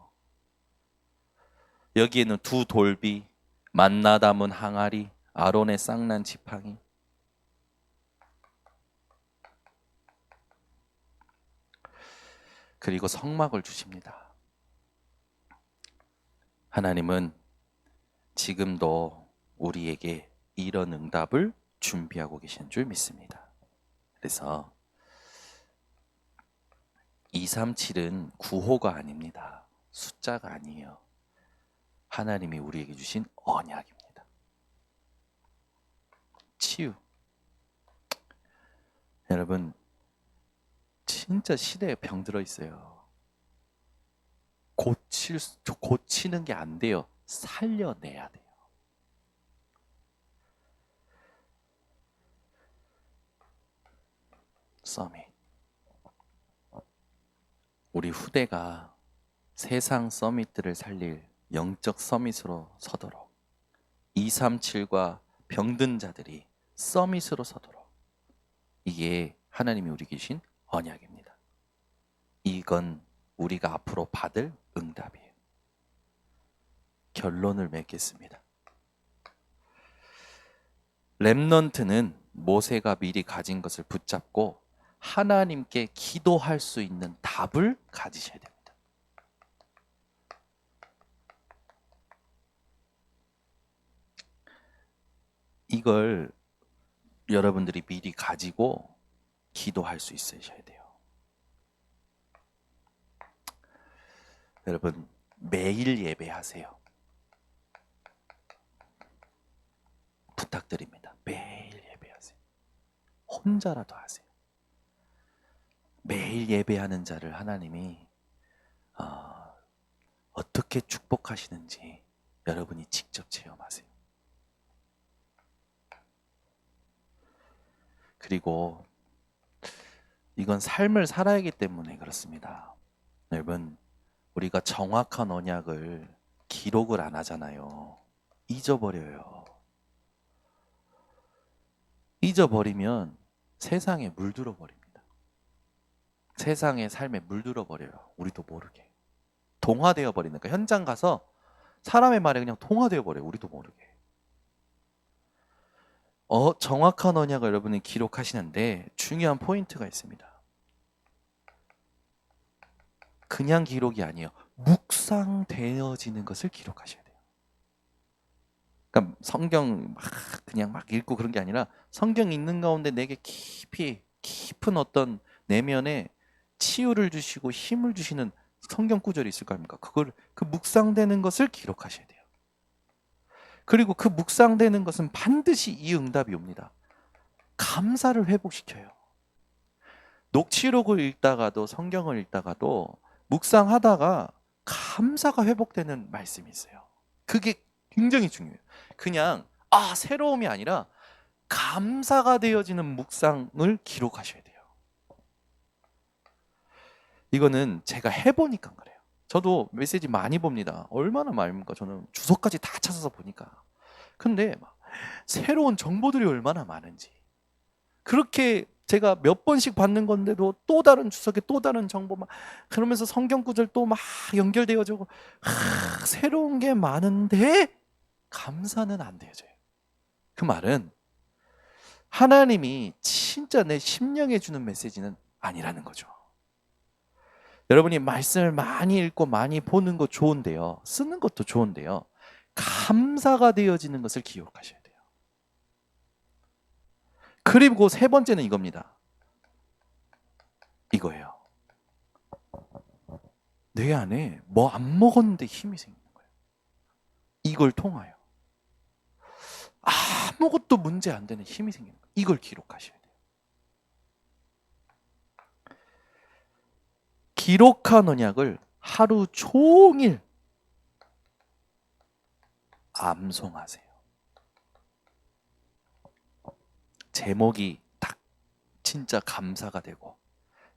여기에는 두 돌비, 만나 담은 항아리, 아론의 쌍난 지팡이. 그리고 성막을 주십니다. 하나님은 지금도 우리에게 이런 응답을 준비하고 계신 줄 믿습니다. 그래서 237은 구호가 아닙니다. 숫자가 아니에요. 하나님이 우리에게 주신 언약입니다. 치유. 여러분 진짜 시대에 병 들어 있어요. 고치는 게 안 돼요. 살려내야 돼요. 서밋. 우리 후대가 세상 서밋들을 살릴 영적 서밋으로 서도록 237과 병든 자들이 서밋으로 서도록 이게 하나님이 우리 주신 언약입니다. 이건 우리가 앞으로 받을 응답이에요. 결론을 맺겠습니다. 렘넌트는 모세가 미리 가진 것을 붙잡고 하나님께 기도할 수 있는 답을 가지셔야 됩니다. 이걸 여러분들이 미리 가지고 기도할 수 있으셔야 돼요. 여러분 매일 예배하세요. 부탁드립니다. 매일 예배하세요. 혼자라도 하세요. 매일 예배하는 자를 하나님이 어떻게 축복하시는지 여러분이 직접 체험하세요. 그리고 이건 삶을 살아야 하기 때문에 그렇습니다. 여러분, 우리가 정확한 언약을 기록을 안 하잖아요. 잊어버려요. 잊어버리면 세상에 물들어 버립니다. 세상의 삶에 물들어 버려요. 우리도 모르게. 동화되어 버리니까 현장 가서 사람의 말에 그냥 동화되어 버려요. 우리도 모르게. 정확한 언약을 여러분이 기록하시는데 중요한 포인트가 있습니다. 그냥 기록이 아니에요. 묵상되어지는 것을 기록하셔야 돼요. 그러니까 성경 그냥 막 읽고 그런 게 아니라 성경 읽는 가운데 내게 깊은 어떤 내면에 치유를 주시고 힘을 주시는 성경 구절이 있을 거 아닙니까? 그 묵상되는 것을 기록하셔야 돼요. 그리고 그 묵상되는 것은 반드시 이 응답이 옵니다. 감사를 회복시켜요. 녹취록을 읽다가도 성경을 읽다가도 묵상하다가 감사가 회복되는 말씀이 있어요. 그게 굉장히 중요해요. 그냥 새로움이 아니라 감사가 되어지는 묵상을 기록하셔야 돼요. 이거는 제가 해보니까 그래요. 저도 메시지 많이 봅니다. 얼마나 많습니까? 저는 주소까지 다 찾아서 보니까. 근데 새로운 정보들이 얼마나 많은지. 그렇게 제가 몇 번씩 받는 건데도 또 다른 주석에 또 다른 정보 그러면서 성경 구절 또 막 연결되어지고 새로운 게 많은데 감사는 안 되어져요. 그 말은 하나님이 진짜 내 심령에 주는 메시지는 아니라는 거죠. 여러분이 말씀을 많이 읽고 많이 보는 거 좋은데요. 쓰는 것도 좋은데요. 감사가 되어지는 것을 기억하셔야 돼요. 그리고 세 번째는 이겁니다. 이거예요. 내 안에 뭐 안 먹었는데 힘이 생기는 거예요. 이걸 통하여 아무것도 문제 안 되는 힘이 생기는 거예요. 이걸 기록하셔야 돼요. 기록한 언약을 하루 종일 암송하세요. 제목이 딱 진짜 감사가 되고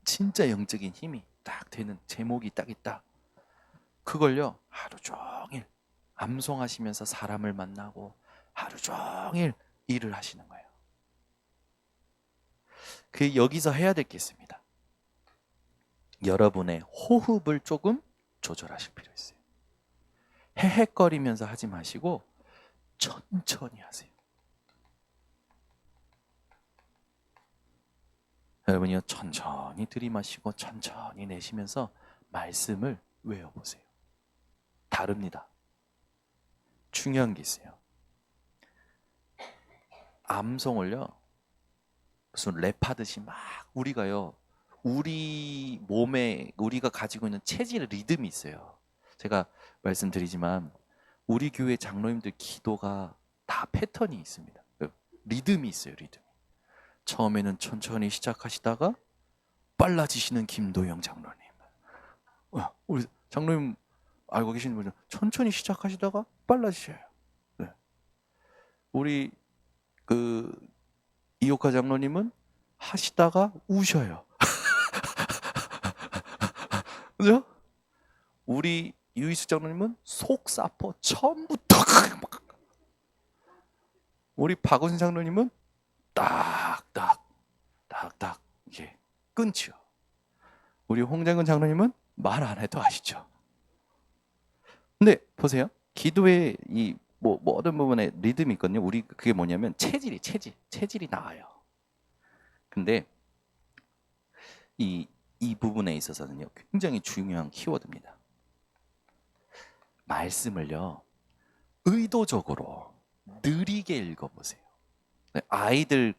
진짜 영적인 힘이 딱 되는 제목이 딱 있다. 그걸요 하루 종일 암송하시면서 사람을 만나고 하루 종일 일을 하시는 거예요. 여기서 해야 될 게 있습니다. 여러분의 호흡을 조금 조절하실 필요 있어요. 헤헷거리면서 하지 마시고 천천히 하세요. 여러분이요 천천히 들이마시고 천천히 내쉬면서 말씀을 외워보세요. 다릅니다. 중요한 게 있어요. 암송을요 무슨 랩하듯이 막 우리가요 우리 몸에 우리가 가지고 있는 체질 리듬이 있어요. 제가 말씀드리지만 우리 교회 장로님들 기도가 다 패턴이 있습니다. 리듬이 있어요. 리듬. 처음에는 천천히 시작하시다가 빨라지시는 김도영 장로님. 우리 장로님 알고 계시는 분은 천천히 시작하시다가 빨라지셔요. 네. 우리 이옥화 장로님은 하시다가 우셔요. 그죠? 우리 유이수 장로님은 속사포 처음부터 우리 박원순 장로님은 딱딱 이게 끊죠. 우리 홍장근 장로님은 말 안 해도 아시죠? 근데 보세요. 기도의 이 모든 부분에 리듬이 있거든요. 우리 그게 뭐냐면 체질이 나와요. 근데 이 부분에 있어서는요. 굉장히 중요한 키워드입니다. 말씀을요. 의도적으로 느리게 읽어보세요. 아이들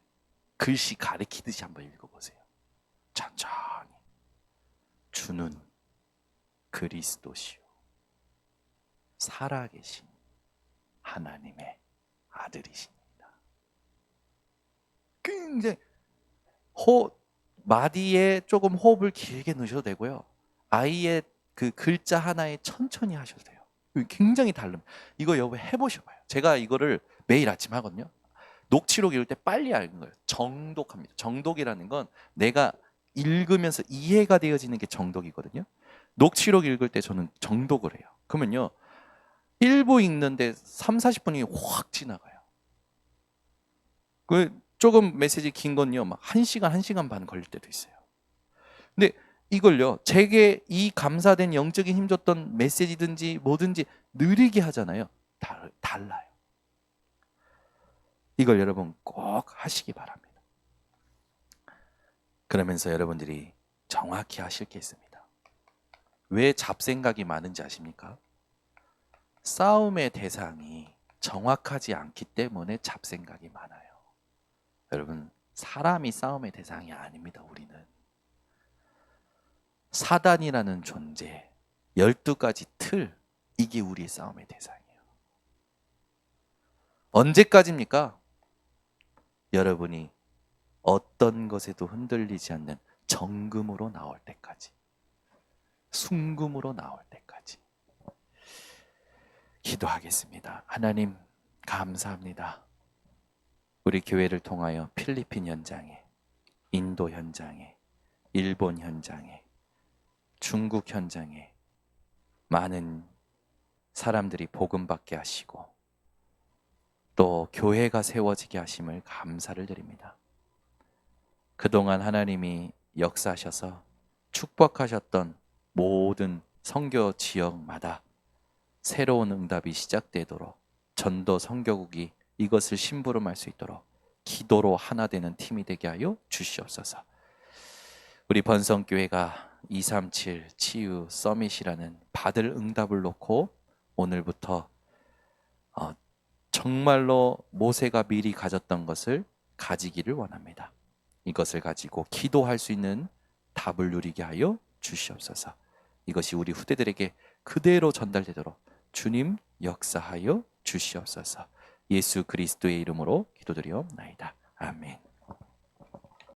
글씨 가리키듯이 한번 읽어보세요. 천천히. 주는 그리스도시요 살아계신 하나님의 아들이십니다. 이제 마디에 조금 호흡을 길게 넣으셔도 되고요. 아이의 그 글자 하나에 천천히 하셔도 돼요. 굉장히 다릅니다. 이거 여러분 해보셔봐요. 제가 이거를 매일 아침 하거든요. 녹취록 읽을 때 빨리 하는 거예요. 정독합니다. 정독이라는 건 내가 읽으면서 이해가 되어지는 게 정독이거든요. 녹취록 읽을 때 저는 정독을 해요. 그러면요, 1부 읽는데 3, 40분이 확 지나가요. 그 조금 메시지 긴 건요, 막 1시간, 1시간 반 걸릴 때도 있어요. 근데 이걸요, 제게 이 감사된 영적인 힘 줬던 메시지든지 뭐든지 느리게 하잖아요. 달라요. 이걸 여러분 꼭 하시기 바랍니다. 그러면서 여러분들이 정확히 하실 게 있습니다. 왜 잡생각이 많은지 아십니까? 싸움의 대상이 정확하지 않기 때문에 잡생각이 많아요. 여러분, 사람이 싸움의 대상이 아닙니다. 우리는 사단이라는 존재, 12가지 틀, 이게 우리의 싸움의 대상이에요. 언제까지입니까? 여러분이 어떤 것에도 흔들리지 않는 정금으로 나올 때까지, 순금으로 나올 때까지. 기도하겠습니다. 하나님, 감사합니다. 우리 교회를 통하여 필리핀 현장에, 인도 현장에, 일본 현장에, 중국 현장에 많은 사람들이 복음 받게 하시고 또 교회가 세워지게 하심을 감사를 드립니다. 그동안 하나님이 역사하셔서 축복하셨던 모든 선교 지역마다 새로운 응답이 시작되도록 전도 선교국이 이것을 심부름할 수 있도록 기도로 하나 되는 팀이 되게 하여 주시옵소서. 우리 번성교회가 237 치유 서밋이라는 받을 응답을 놓고 오늘부터 정말로 모세가 미리 가졌던 것을 가지기를 원합니다. 이것을 가지고 기도할 수 있는 답을 누리게 하여 주시옵소서. 이것이 우리 후대들에게 그대로 전달되도록 주님 역사하여 주시옵소서. 예수 그리스도의 이름으로 기도드리옵나이다. 아멘.